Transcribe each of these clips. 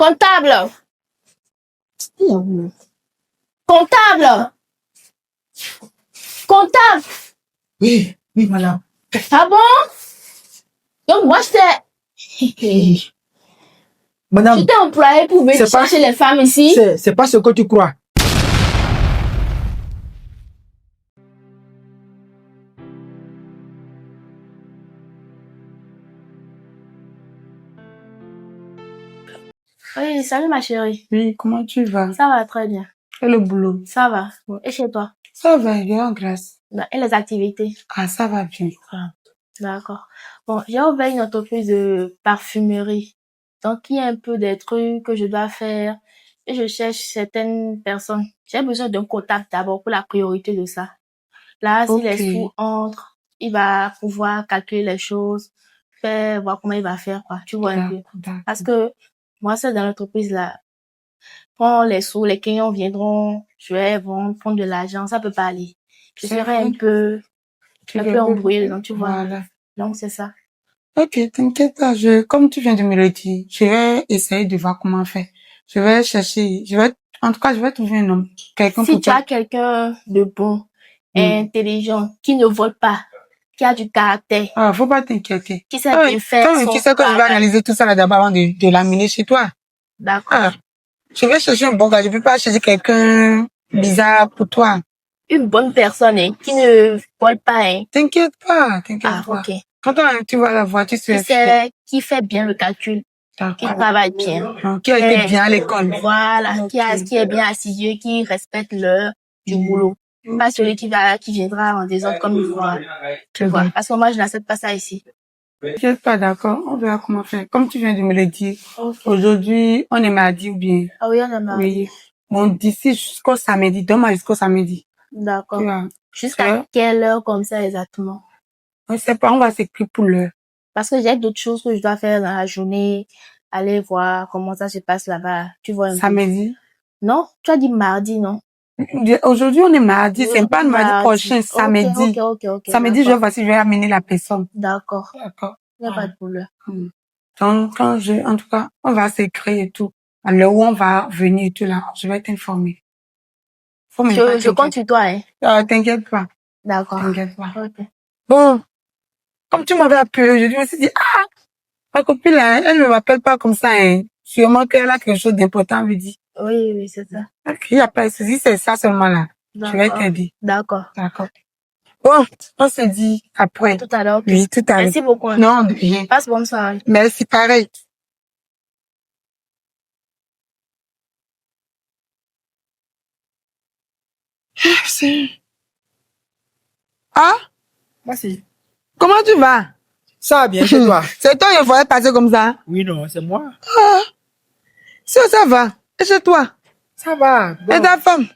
Comptable. Comptable. Comptable. Oui, madame. Ah bon? Donc moi, Madame, je t'ai employé pour me chercher les femmes ici. C'est pas ce que tu crois. Oui, salut ma chérie. Oui, comment tu vas? Ça va très bien. Et le boulot? Ça va. Et chez toi? Ça va, bien, grâce. Et les activités? Ah, ça va bien. D'accord. Bon, j'ai ouvert une entreprise de parfumerie. Donc, il y a un peu des trucs que je dois faire. Et je cherche certaines personnes. J'ai besoin d'un comptable d'abord pour la priorité de ça. Là, si les sous entrent, il va pouvoir calculer les choses, voir comment il va faire, quoi. Tu vois un peu. Parce que moi, c'est dans l'entreprise là. Prends les sous, les clients viendront, je vais vendre, prendre de l'argent, ça peut pas aller. Je serai un peu embrouillée dedans, tu vois. Voilà. Donc, c'est ça. Ok, t'inquiète pas, comme tu viens de me le dire, je vais essayer de voir comment faire. Je vais chercher, en tout cas, je vais trouver un homme, quelqu'un Si tu as quelqu'un de bon, intelligent, qui ne vole pas, qui a du caractère. Ah, faut pas t'inquiéter. Qui sait bien faire son tu sais que je vais analyser tout ça là d'abord avant de l'amener chez toi. D'accord. Ah, je vais chercher un bon gars, je peux pas chercher quelqu'un bizarre pour toi. Une bonne personne, qui ne vole pas, T'inquiète pas. Ah, ok. Quand tu vois la voiture, qui fait bien le calcul, qui travaille bien, qui a été bien à l'école. Voilà, qui est bien assidu, qui respecte l'heure du boulot. Pas celui qui viendra en désordre comme il voudra. Tu vois. Parce que moi, je n'accepte pas ça ici. T'inquiète pas, d'accord. On verra comment faire. Comme tu viens de me le dire, aujourd'hui, on est mardi ou bien? Ah oui, on est mardi. Oui. Bon, d'ici jusqu'au samedi, demain jusqu'au samedi. D'accord. Jusqu'à quelle heure comme ça exactement? On sait pas, on va s'écrire pour l'heure. Parce que j'ai d'autres choses que je dois faire dans la journée, aller voir comment ça se passe là-bas. Tu vois un peu. Samedi? Non, tu as dit mardi, non? Aujourd'hui, on est mardi, c'est pas le mardi prochain, samedi. Ok. Samedi, je vais amener la personne. D'accord. Il n'y a pas de problème. Donc, en tout cas, on va s'écrire et tout. À l'heure où on va venir et tout là, je vais t'informer. Je compte sur toi, t'inquiète pas. D'accord. T'inquiète pas. Ok. Bon, comme tu m'avais appelé aujourd'hui, je me suis dit, ma copine là, elle ne m'appelle pas comme ça, Sûrement qu'elle a quelque chose d'important à me dire. Oui, c'est ça. Ok, il n'y a pas de souci, c'est ça seulement là. Je vais te dire. D'accord. Bon, on se dit après. Tout à l'heure. Oui, tout à l'heure. Merci beaucoup. Non, de rien. Passe bonne soirée. Merci, pareil. Ah? Merci. Comment tu vas? Ça va bien chez toi? C'est toi qui faudrait passer comme ça? Oui, non, c'est moi. Ça va. Et chez toi? Ça va. Bon. Et ta femme?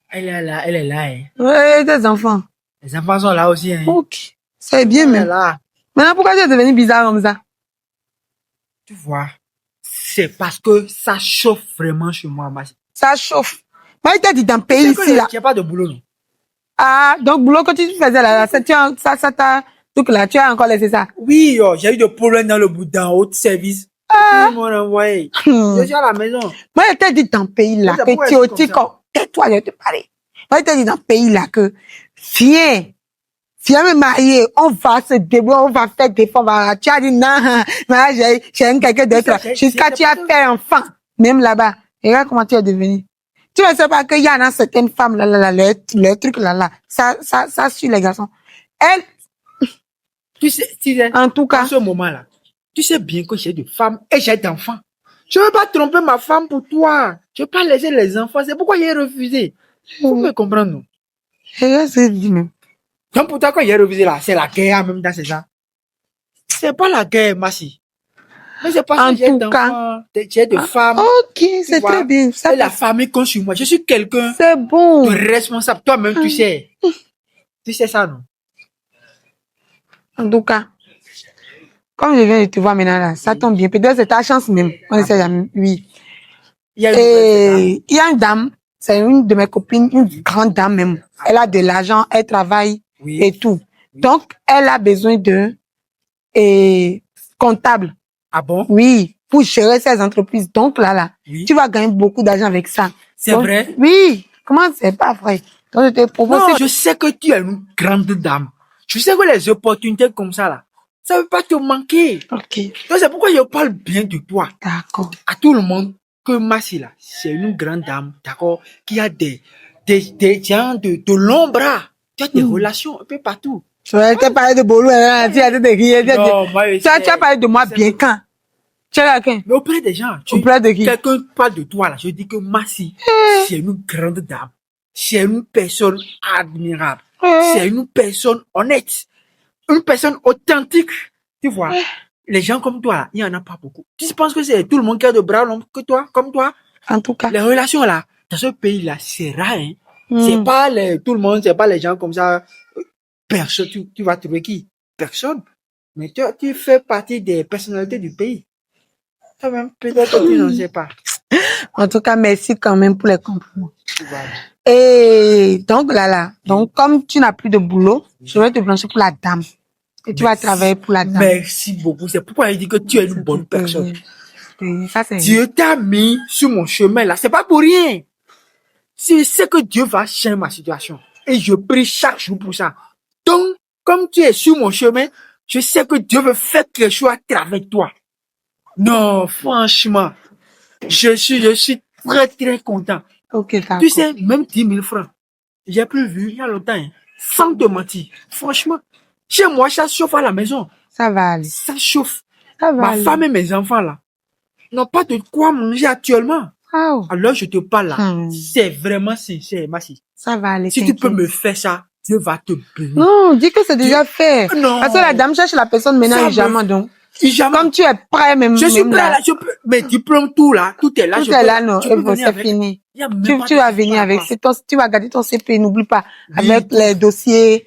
Elle est là, Ouais, et tes enfants? Les enfants sont là aussi, Ok. C'est bien, mais. Là. Maintenant, pourquoi tu es devenu bizarre comme ça? Tu vois, c'est parce que ça chauffe vraiment chez moi, Ça chauffe. Moi, il t'a dit dans le pays ici, là. Il n'y a pas de boulot, non? Ah, donc, boulot que tu faisais là, ça t'a, donc là, tu as encore laissé ça? Oui, j'ai eu des problèmes dans le bout d'un haut service. Ils m'ont envoyé. Je suis à la maison. Moi, il t'a dit dans le pays là, que tu es au tico. Tais-toi, je te parle. Moi, il t'a dit dans le pays là que, viens me marier, on va se débrouiller, on va faire des fonds, tu as dit non, j'ai un quelqu'un d'autre, jusqu'à tu as fait enfant, même là-bas. Et regarde comment tu es devenu. Tu ne sais pas qu'il y en a certaines femmes là, les trucs là, ça suit les garçons. Elle, tu sais, en tout cas, en ce moment-là, tu sais bien que j'ai des femmes et j'ai d'enfants. Je ne veux pas tromper ma femme pour toi. Je ne veux pas laisser les enfants. C'est pourquoi j'ai refusé. Vous me comprendre, non? C'est dit même. Donc, pour toi, quand j'ai refusé là, c'est la guerre en même temps, c'est ça? C'est pas la guerre, Massi. Mais c'est parce que j'ai d'enfants, j'ai de femmes. Ok, c'est très bien. Ça et la famille compte sur moi. Je suis quelqu'un de responsable. Toi-même, tu sais. Tu sais ça, non? En tout cas, comme je viens de te voir maintenant là, ça tombe bien. Peut-être c'est ta chance même. On essaie jamais. Oui. Il y a une dame, c'est une de mes copines, une grande dame même. Elle a de l'argent, elle travaille et tout. Donc, elle a besoin de comptable. Ah bon? Oui. pour gérer ces entreprises. Donc là, Oui. tu vas gagner beaucoup d'argent avec ça. C'est Donc, vrai? Oui. Comment c'est pas vrai? Donc, je te propose... Non, je sais que tu es une grande dame. Je sais que les opportunités comme ça, là, ça ne veut pas te manquer. Ok, Donc, c'est pourquoi je parle bien de toi d'accord. à tout le monde que Massi, là, c'est une grande dame, d'accord, qui a des gens de longs bras. Tu as des relations un peu partout. Je vais te parler de Bolo, hein, tu as de rire. Non, moi, je Tu as sais. parlé de moi Je sais bien que- quand? Tu as quelqu'un? Mais auprès des gens, Auprès de qui? quelqu'un parle de toi, là, je dis que Massi, c'est une grande dame. C'est une personne admirable. C'est une personne honnête. Une personne authentique. Tu vois, les gens comme toi, là, il n'y en a pas beaucoup. Tu penses que c'est tout le monde qui a de bras longs que toi, comme toi? En tout cas. Les relations là, dans ce pays-là, c'est rare, hein. Hmm. C'est pas tout le monde, c'est pas les gens comme ça. Personne, tu vas trouver qui? Personne. Mais tu fais partie des personnalités du pays. Toi-même, peut-être que tu n'en sais pas. En tout cas, merci quand même pour les compliments. Tu vois. Et donc donc comme tu n'as plus de boulot, je vais te blanchir pour la dame. Et tu vas Merci. travailler pour la dame. Merci beaucoup. C'est pourquoi il dit que tu es une bonne personne. Oui, ça c'est Dieu t'a mis sur mon chemin là. C'est pas pour rien. Je sais que Dieu va changer ma situation. Et je prie chaque jour pour ça. Donc, comme tu es sur mon chemin, je sais que Dieu veut faire quelque chose à travers toi. Non, franchement, je suis très, très content. Ok, d'accord. Tu sais, même 10 000 francs, j'ai plus vu il y a longtemps, hein, sans te mentir. Franchement, chez moi, ça chauffe à la maison. Ça va aller. Ça chauffe. Ça va Ma aller. femme et mes enfants, là, n'ont pas de quoi manger actuellement. Ah, Alors, je te parle là. Hmm. C'est vraiment sincère, Massi. ça va aller. Si tu peux t'inquiète. me faire ça, Dieu va te bénir. Non, dis que c'est déjà fait. Non. Parce que la dame cherche la personne maintenant Ça légèrement, me- donc. Jamais. Comme tu es prêt même, Je suis même prêt là, je peux, mes diplômes, tout là, tout est là. tout je est peux, là, non, je peux venir c'est avec. fini. Il y a même pas Tu de vas venir souci avec, par rapport. tu vas garder ton CP, n'oublie pas, Oui. avec les dossiers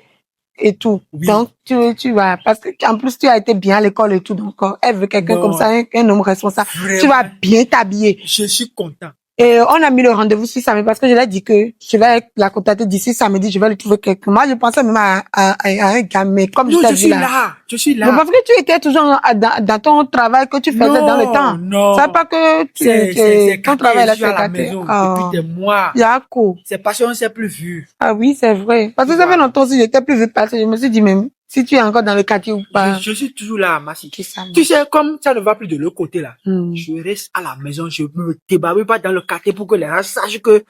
et tout. Oui. Donc, tu vas, parce que, en plus, tu as été bien à l'école et tout, donc, elle veut quelqu'un Non. comme ça, un homme responsable. Vraiment. Tu vas bien t'habiller. Je suis content. Et on a mis le rendez-vous sur samedi parce que je l'ai dit que je vais la contacter d'ici samedi, je vais lui trouver quelqu'un. Moi, je pensais même à un gars, mais comme Non, je t'ai je vu suis là. là. Je suis Mais là. parce que tu étais toujours dans ton travail que tu faisais Non, dans le temps. non. C'est pas que C'est ton gâté, travail là, je suis à c'est la gâté. maison Oh. depuis des mois. Yako. C'est parce qu'on ne s'est plus vu. Ah oui, c'est vrai. Parce que ça fait longtemps que j'étais plus vu passer. Je me suis dit même, si tu es encore dans le quartier ou pas. Je suis toujours là, Massi. Que ça Tu sais, comme ça ne va plus de l'autre côté là, Hmm. je reste à la maison, je me débarque pas dans le quartier pour que les gens sachent que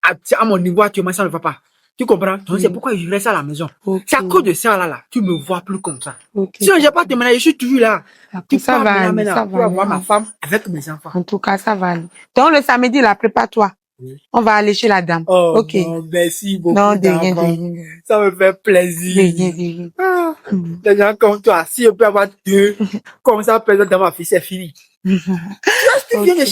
à mon niveau actuellement ça ne va pas. Tu comprends? Donc c'est pourquoi je reste à la maison. Ok. C'est à cause de ça là, tu me vois plus comme ça. Ok. Si j'ai pas terminé, je suis toujours là. Tu Ça pars va maintenant, aller, maintenant, ça tu va vas aller. voir ma femme avec mes enfants. En tout cas, ça va aller. Donc, le samedi, là, prépare-toi. Oui. On va aller chez la dame. Oh, Ok. non, merci beaucoup. Non, de rien, de d'avance. rien. Ça me fait plaisir. De rien, de rien. Ah, Hmm. des gens comme toi, si je peux avoir deux, comme ça, personne dans ma fille, c'est fini. Tu viens de,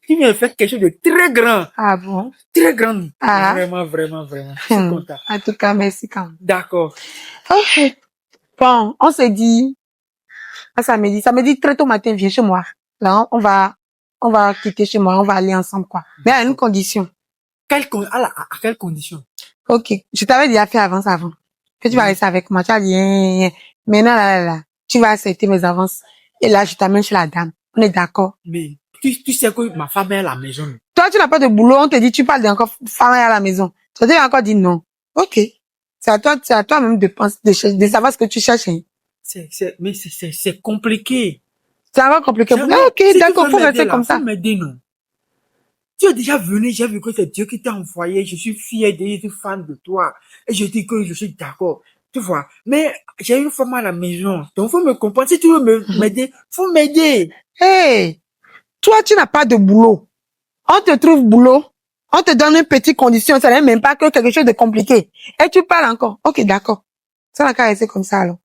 tu viens de faire quelque chose de très grand. Ah bon? Très grand. Ah. Vraiment, vraiment, vraiment. Je suis Hmm. content. En tout cas, merci quand même. D'accord. Ok. Bon, on s'est dit, à samedi. Samedi, très tôt matin, viens chez moi. Là, on va quitter chez moi, on va aller ensemble, quoi. Mais à une condition. À quelle condition? Ok. Je t'avais déjà fait avance avant. Que tu vas rester avec moi. Tu as dit, maintenant, là, tu vas accepter mes avances. Et là, je t'amène chez la dame. On est d'accord. Mais tu sais que ma femme est à la maison. Toi, tu n'as pas de boulot, on te dit, tu parles d'encore femme à la maison. Tu t'es encore dit non. Ok. C'est à toi même de penser, de savoir ce que tu cherches. Hein. Mais c'est compliqué. C'est encore compliqué. Jamais. Ah, ok, Si tu d'accord, veux faut m'aider rester là, comme ça. faut m'aider, non. Tu es déjà venu, j'ai vu que c'est Dieu qui t'a envoyé, je suis fier de je suis fan de toi. Et je dis que je suis d'accord. Tu vois. Mais j'ai une femme à la maison. Donc, faut me comprendre. Si tu veux m'aider, faut m'aider. Hey, toi, tu n'as pas de boulot. On te trouve boulot. On te donne une petite condition. Ça n'est même pas que quelque chose de compliqué. Et tu parles encore. Ok, d'accord. Ça n'a qu'à rester comme ça, alors.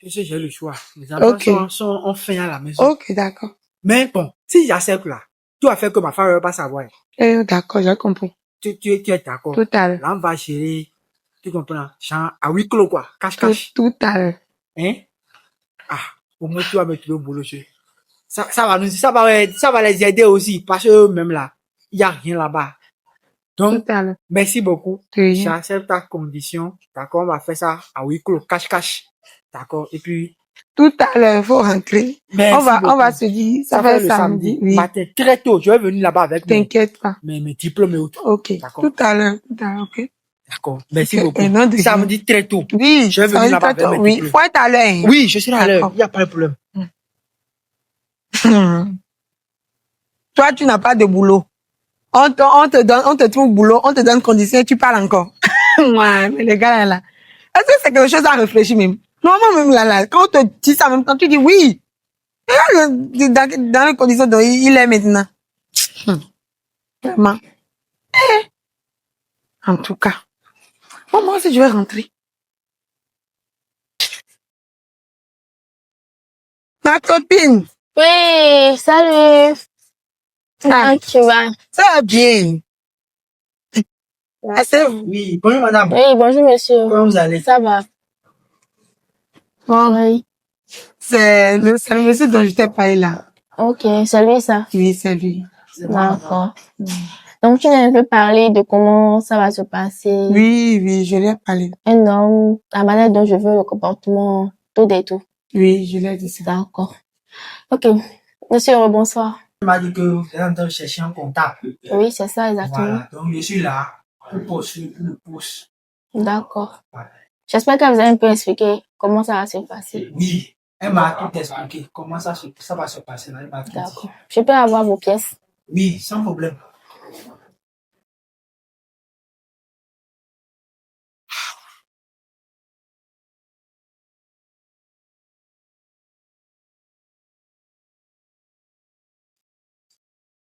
Je sais, j'ai le choix. Les enfants Ok. sont enfin à la maison. Ok, d'accord. Mais bon, si j'accepte là, tu vas faire que ma femme ne va pas savoir. D'accord, j'ai compris. Tu es d'accord. Tout à l'heure. Là, on va chérir. Tu comprends? Genre, à huis clos, quoi. Cache-cache. Tout à l'heure. Hein? Ah, au moins, tu vas me trouver au boulot, chez. Ça va les aider aussi, parce que même là, il n'y a rien là-bas. Donc, Tout à l'heure. merci beaucoup. De rien. J'accepte ta condition. D'accord? On va faire ça à huis clos, cache-cache. D'accord? Et puis, Tout à l'heure, faut rentrer. Merci On va beaucoup. se dire, ça Ça fait fait le samedi. Oui. matin, très tôt. Je vais venir là-bas avec T'inquiète pas. mes diplômes et autres. Ok. D'accord. Tout à l'heure, ok. D'accord. Merci Ok, beaucoup. et non de rien. Samedi très tôt. Oui, Je vais venir là-bas avec mes oui. diplômes. Faut être à l'heure. Hein. Oui, je serai à l'heure. D'accord. Il n'y a pas de problème. Toi, tu n'as pas de boulot. On te trouve boulot, on te donne condition et tu parles encore. Ouais, mais les gars là. Est-ce que c'est quelque chose à réfléchir même? Normalement, même là, quand on te dit ça même temps, tu dis oui. Regarde dans les conditions dont il est maintenant. Vraiment. En tout cas. Bon, moi aussi, je vais rentrer. Ma copine. Oui, salut. Comment tu vas? Ça va bien. Asseyez-vous. Oui, bonjour madame. Oui, bonjour monsieur. Comment vous allez? Ça va? Bon, Oui. c'est le monsieur dont je t'ai parlé là. Ok, c'est lui ça. Oui, c'est lui. D'accord. Donc tu viens un peu parler de comment ça va se passer. Oui, je lui ai parlé. Un homme, la manière dont je veux le comportement, tout et tout. Oui, je lui ai dit ça. D'accord. Ok. Monsieur, bonsoir. Il m'a dit que vous êtes en train de chercher un comptable. Oui, c'est ça exactement. Voilà, donc je suis là pour poursuivre le pouce. D'accord. Voilà. J'espère que vous avez un peu expliqué comment ça va se passer. Oui, elle m'a tout expliqué comment ça va se passer. Elle m'a tout dit. D'accord. Je peux avoir vos pièces? Oui, sans problème.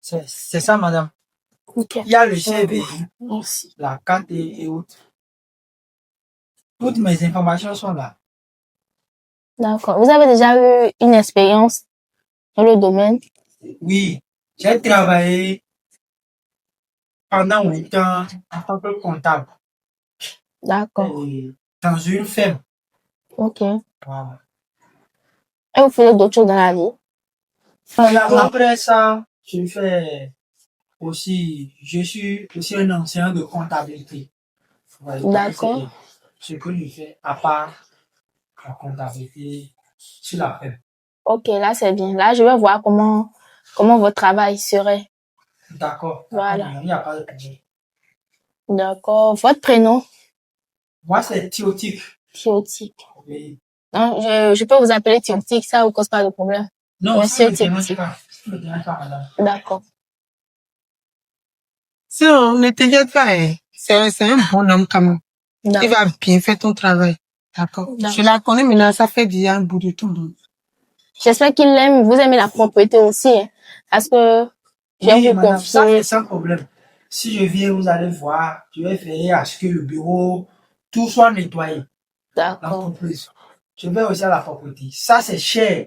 C'est ça, madame. Ok. Il y a le CV, Merci. la carte et autres. Toutes mes informations sont là. D'accord. Vous avez déjà eu une expérience dans le domaine? Oui, j'ai travaillé pendant 8 ans en tant que comptable D'accord. dans une ferme. Ok. Voilà. Et vous faites d'autres choses dans la vie? Après ça, je suis aussi un enseignant de comptabilité. Voilà, D'accord. c'est ce que je fais à part la comptabilité sur la ferme. Ok, là c'est bien. Là, je vais voir comment votre travail serait. D'accord. Voilà. Il n'y a pas de problème. D'accord. Votre prénom? Moi, c'est Thiotique. Thiotique. Oui. Non, je peux vous appeler Thiotique, ça vous cause pas de problème. Non, Monsieur ça ne me dérange Thiotique. pas. Ça ne me dérange pas, madame. D'accord. Sinon, ne t'inquiète pas, hein. C'est un bon homme quand même. Il va bien faire ton travail. D'accord. Je la connais maintenant, ça fait déjà un bout de temps. Donc. J'espère qu'il aime. Vous aimez la propreté aussi, hein, parce que je vais Oui, vous madame, ça confier. c'est sans problème. Si je viens, vous allez voir, je vais veiller à ce que le bureau, tout soit nettoyé. D'accord. L'entreprise. Je vais aussi à la propreté. Ça, c'est cher.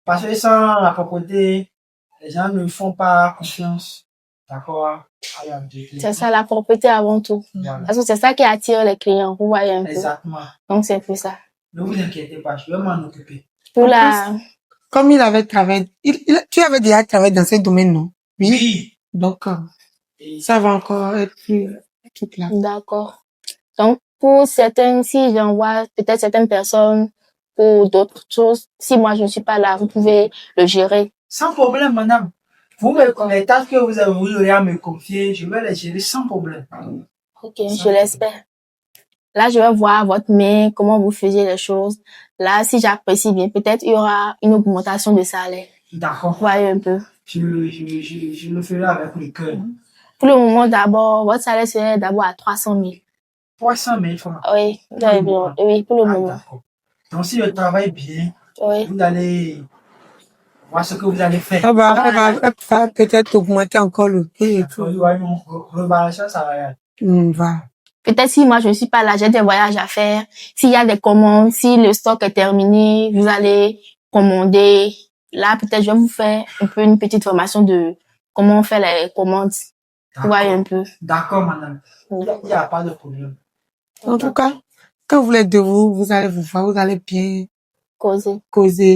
Parce que sans la propreté, les gens ne font pas confiance. D'accord? C'est ça, la propreté avant tout. Voilà. Parce que c'est ça qui attire les clients. Vous voyez un peu. Exactement. Donc, c'est plus ça. Ne vous inquiétez pas, je vais m'en occuper. Pour la... Comme il avait travaillé, tu avais déjà travaillé dans ce domaine, non? Oui. Donc, ça va encore être plus clair. D'accord. Donc, pour certaines, si j'envoie peut-être certaines personnes pour d'autres choses, si moi je ne suis pas là, vous pouvez le gérer. Sans problème, madame. Les tâches que vous aurez à me confier, je vais les gérer sans problème. Ok, je l'espère. Là, je vais voir votre main, comment vous faisiez les choses. Là, si j'apprécie bien, peut-être il y aura une augmentation de salaire. D'accord. Voyez un peu. Je le ferai avec le cœur. Pour le moment, d'abord, votre salaire serait d'abord à 300 000. 300 000 francs. Oui, oui, pour le moment. D'accord. Donc, si je travaille bien, Oui. vous allez voir ce que vous allez faire. Elle va peut-être augmenter encore le prix et tout. Il y aura une revalorisation salariale. Va. Peut-être si moi je ne suis pas là, j'ai des voyages à faire. S'il y a des commandes, si le stock est terminé, vous allez commander. Là, peut-être je vais vous faire un peu une petite formation de comment on fait les commandes. Vous voyez un peu. D'accord, madame. Il n'y a pas de problème. En tout cas, quand vous êtes de vous allez vous voir, vous allez bien causer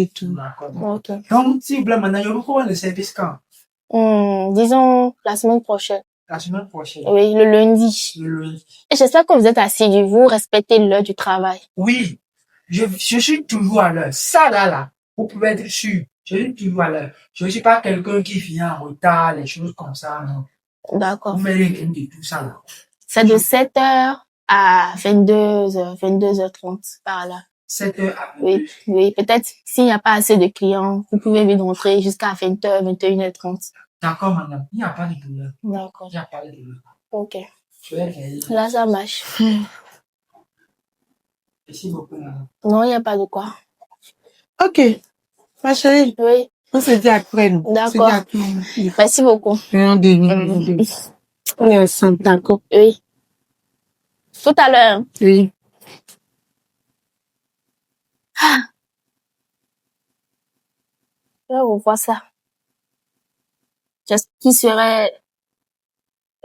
et tout. D'accord. Ok. Donc, si vous voulez, maintenant, je vous prends le service quand? Disons la semaine prochaine. La semaine prochaine. Oui, le lundi. Le lundi. Et j'espère que vous êtes assidus, vous respectez l'heure du travail. Oui. Je suis toujours à l'heure. Ça, là, vous pouvez être sûr. Je suis toujours à l'heure. Je ne suis pas quelqu'un qui vient en retard, les choses comme ça, non. D'accord. Vous mettez rien de tout ça, là. C'est de 7h à 22h, 22h30 par là. 7h à Oui, oui. Peut-être s'il n'y a pas assez de clients, vous pouvez vite rentrer jusqu'à 20h, 21h30. D'accord, madame. Il n'y a pas de problème. D'accord. Il n'y a pas de problème. Ok. Je vais veiller. Là, ça marche. Merci beaucoup, madame. Non, il n'y a pas de quoi. Ok. Ma chérie, Oui, on se dit après, nous. On se dit d'accord. après. Merci beaucoup. Rien de nous. On est ensemble, d'accord? Oui. Tout à l'heure. Oui. Je vais revoir ça. J'espère qu'il serait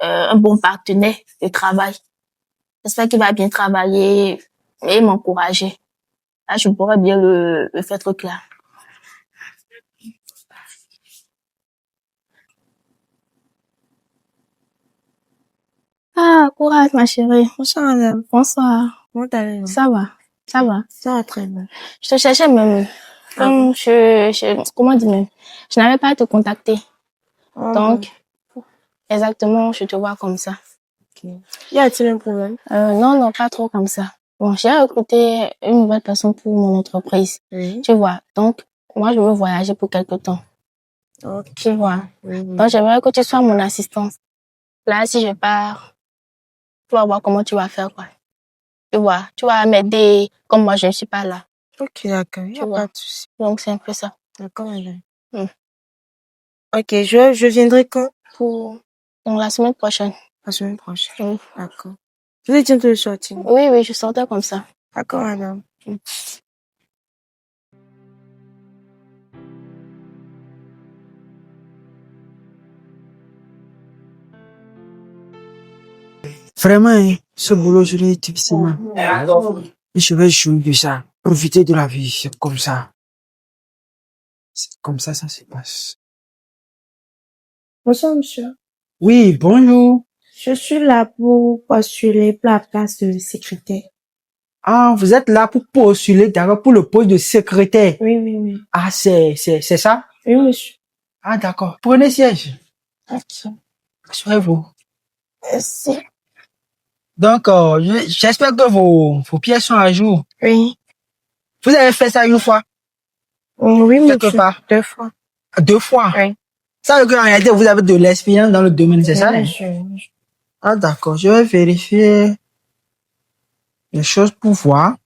un bon partenaire de travail. J'espère qu'il va bien travailler et m'encourager. Là, je pourrais bien le faire trop clair. Ah, courage, ma chérie. Bonsoir, madame. Bonsoir. Comment allez-vous? Ça va? Ça va? Ça va très bien. Je te cherchais même. Comme comment dire même? Je n'avais pas à te contacter. Donc, exactement, je te vois comme ça. Okay. Y a-t-il un problème? Non, pas trop comme ça. Bon, j'ai recruté une nouvelle personne pour mon entreprise. Oui. Tu vois. Donc, moi, je veux voyager pour quelque temps. Okay. Tu vois. Oui. Donc, j'aimerais que tu sois mon assistante. Là, si je pars, tu vas voir comment tu vas faire, quoi. Tu vois. Tu vas m'aider comme moi, je ne suis pas là. Ok, d'accord. Y a pas de souci. Donc, c'est un peu ça. D'accord, madame. Ok, je viendrai quand? Donc, la semaine prochaine. La semaine prochaine. Oui. D'accord. Vous êtes bientôt de sortir? Oui, je sortais comme ça. D'accord, madame. Vraiment, hein, ce boulot, je l'ai difficilement. Et je vais jouir de ça. Profiter de la vie, c'est comme ça. C'est comme ça se passe. Bonsoir, monsieur. Oui, bonjour. Je suis là pour postuler pour la place de secrétaire. Ah, vous êtes là pour postuler, d'accord, pour le poste de secrétaire. Oui. Ah, c'est ça? Oui, monsieur. Ah, d'accord. Prenez siège. Ok. Assurez-vous. Merci. Donc, j'espère que vos pièces sont à jour. Oui. Vous avez fait ça une fois? Oui, monsieur. Quelque part? 2 fois. 2 fois? Oui. Ça veut dire qu'en réalité, vous avez de l'expérience dans le domaine, c'est ça? Oui, monsieur. Ah, d'accord. Je vais vérifier les choses pour voir.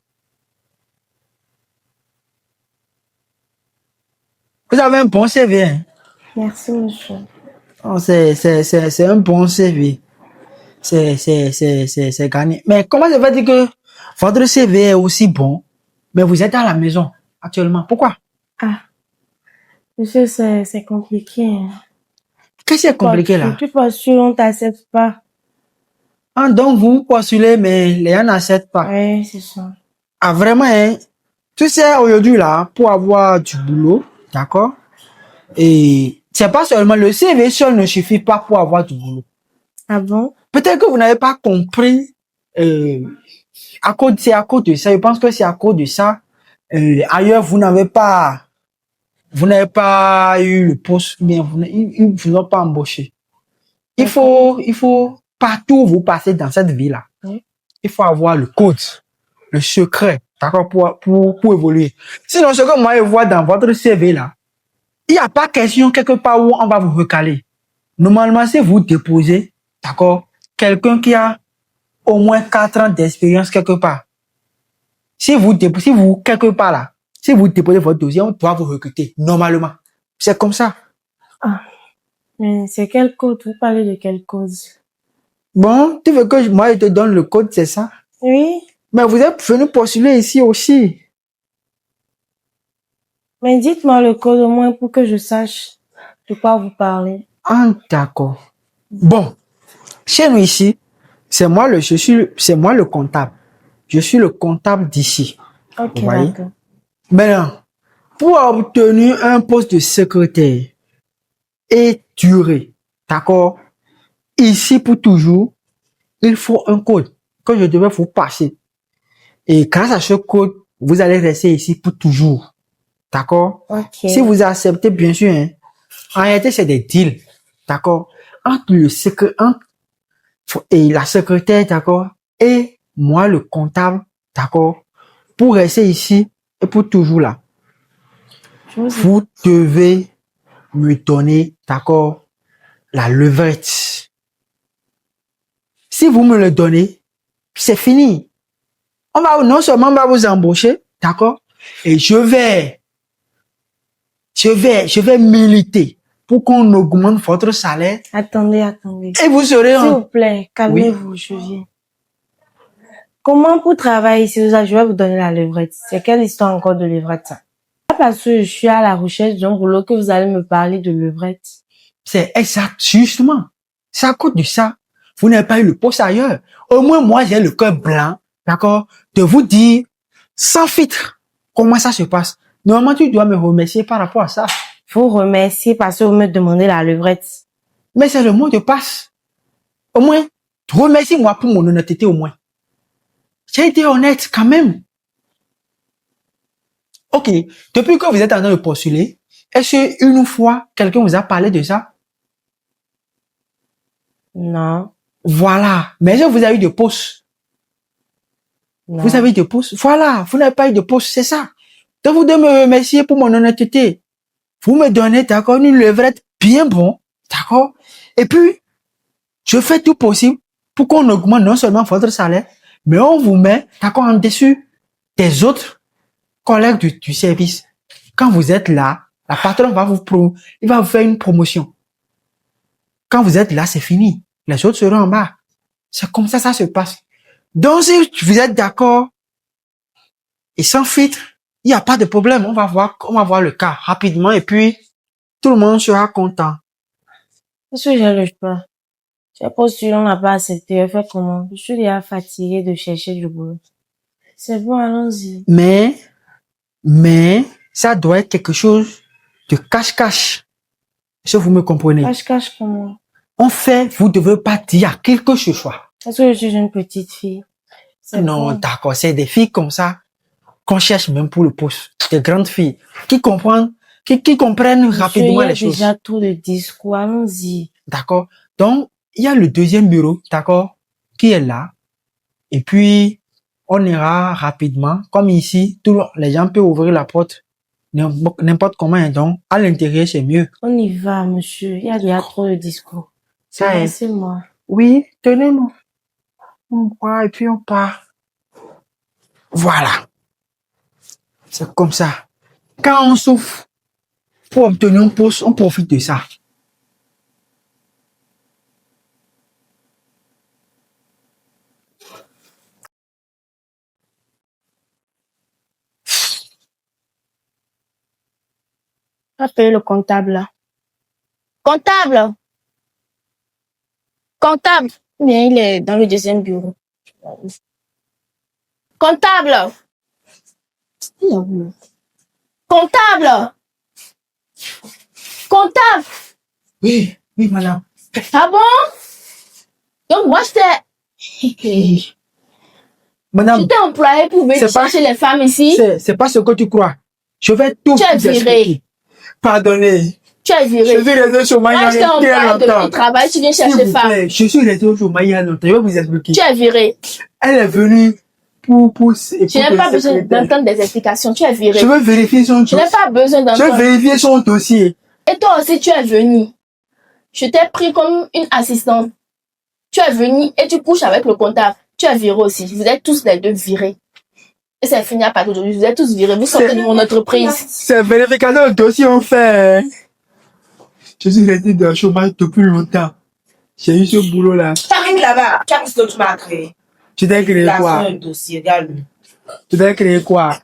Vous avez un bon CV, hein? Merci, monsieur. Oh, c'est un bon CV. C'est gagné. Mais comment ça veut dire que votre CV est aussi bon, mais vous êtes à la maison actuellement? Pourquoi? Ah. Monsieur, c'est compliqué. Hein. Qu'est-ce qui est compliqué là? Tu postules, on t'accepte pas. Ah, donc vous postulez, mais les gens n'acceptent pas. Oui, c'est ça. Ah, vraiment, hein? Tu sais, aujourd'hui là, pour avoir du boulot, d'accord? Et c'est pas seulement le CV seul ne suffit pas pour avoir du boulot. Ah bon? Peut-être que vous n'avez pas compris, c'est à cause de ça. Je pense que c'est à cause de ça. Ailleurs, vous n'avez pas eu le poste, mais ils vous ont pas embauché. Il faut partout où vous passez dans cette vie-là. Il faut avoir le code, le secret, d'accord, pour évoluer. Sinon, ce que moi je vois dans votre CV là, il n'y a pas question quelque part où on va vous recaler. Normalement, si vous déposez, d'accord, quelqu'un qui a au moins 4 ans d'expérience quelque part. Si vous quelque part là, si vous déposez votre dossier, on doit vous recruter, normalement. C'est comme ça. Ah. Mais c'est quel code? Vous parlez de quel code? Bon, tu veux que moi je te donne le code, c'est ça? Oui. Mais vous êtes venu postuler ici aussi. Mais dites-moi le code au moins pour que je sache de quoi vous parlez. Ah, d'accord. Bon, chez nous ici, c'est moi le comptable. Je suis le comptable d'ici. Ok, vous voyez? d'accord. Maintenant, pour obtenir un poste de secrétaire et durer, d'accord? Ici pour toujours, il faut un code que je devais vous passer. Et grâce à ce code, vous allez rester ici pour toujours. D'accord? Ok. Si vous acceptez, bien sûr, hein. En réalité, c'est des deals. D'accord? Entre et la secrétaire, d'accord? Et moi, le comptable, d'accord? Pour rester ici et pour toujours là. Je vous Vous devez me donner, d'accord, la levrette. Si vous me le donnez, c'est fini. Non seulement on va vous embaucher, d'accord, et je vais militer pour qu'on augmente votre salaire Attendez. et vous serez S'il vous plaît, calmez-vous, je viens. Comment pour travailler ici, je vais vous donner la levrette. C'est quelle histoire encore de levrette, ça? Pas parce que je suis à la recherche d'un boulot que vous allez me parler de levrette. C'est exact, justement. C'est à cause de ça. Vous n'avez pas eu le poste ailleurs. Au moins, moi, j'ai le cœur blanc, d'accord, de vous dire, sans filtre, comment ça se passe. Normalement, tu dois me remercier par rapport à ça. Vous remercier parce que vous me demandez la levrette. Mais c'est le mot de passe. Au moins, remercie-moi pour mon honnêteté au moins. J'ai été honnête quand même. Ok, depuis que vous êtes en train de postuler, est-ce qu'une fois, quelqu'un vous a parlé de ça? Non. Voilà. Mais est-ce que vous avez eu de poste? Non. Vous avez eu de poste? Voilà. Vous n'avez pas eu de poste, c'est ça. Donc vous devez me remercier pour mon honnêteté. Vous me donnez, d'accord, une levrette bien bon, d'accord? Et puis, je fais tout possible pour qu'on augmente non seulement votre salaire, mais on vous met, d'accord, en dessus des autres collègues du service. Quand vous êtes là, la patronne va il va vous faire une promotion. Quand vous êtes là, c'est fini. Les autres seront en bas. C'est comme ça se passe. Donc, si vous êtes d'accord, et sans filtre, il n'y a pas de problème. On va voir le cas rapidement et puis, tout le monde sera content. Parce que j'ai le choix. J'ai postulé, on n'a pas accepté. Je fais comment? Je suis déjà fatiguée de chercher du boulot. C'est bon, allons-y. Mais, ça doit être quelque chose de cache-cache. Si vous me comprenez. Cache-cache comment? Vous ne devez pas dire à qui que ce soit. Parce que je suis une petite fille. Non, bon. d'accord, c'est des filles comme ça qu'on cherche même pour le poste. Des grandes filles qui comprennent rapidement les choses. Il y a déjà tout de discours, allons-y. D'accord. Donc, il y a le deuxième bureau, d'accord, qui est là. Et puis, on ira rapidement. Comme ici, les gens peuvent ouvrir la porte n'importe comment. Donc, à l'intérieur, c'est mieux. On y va, monsieur. Il y a déjà trop de discours. Ça est. Laissez-moi. Oui, tenez-nous. On voit et puis on part. Voilà. C'est comme ça. Quand on souffre pour obtenir un poste, on profite de ça. Appelez le comptable là. Comptable! Comptable! Bien, il est dans le deuxième bureau. Comptable! Comptable! Comptable! Oui, madame. Ah bon? Donc moi, Madame, j'étais employé pour venir chercher les femmes ici. C'est pas ce que tu crois. Je vais tout Tu es viré. Pardonnez. Tu es viré. Je suis resté au chômage il y a longtemps. Tu travailles, tu viens chercher les femmes. Je suis resté au chômage il y a longtemps. Je vais vous expliquer. Tu es viré. Elle est venue pour je n'ai pas besoin d'entendre des explications. Tu es viré. Je veux vérifier son dossier. Je n'ai pas besoin d'entendre. Je veux vérifier son dossier. Et toi aussi, tu es venu. Je t'ai pris comme une assistante. Tu es venu et tu couches avec le comptable. Tu es viré aussi. Vous êtes tous les deux virés. Et c'est fini à partir d'aujourd'hui. Vous êtes tous virés. Vous sortez de mon entreprise. C'est vérification de dossier on fait. Je suis resté dans le chômage depuis longtemps. J'ai eu ce boulot-là. T'arrives là-bas. Qu'est-ce que tu m'as créé? Tu t'es créé quoi? Un dossier, regarde-le. Tu t'es créé quoi?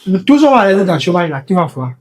Nous tous on va aller dans le chômage là. Tu vas voir.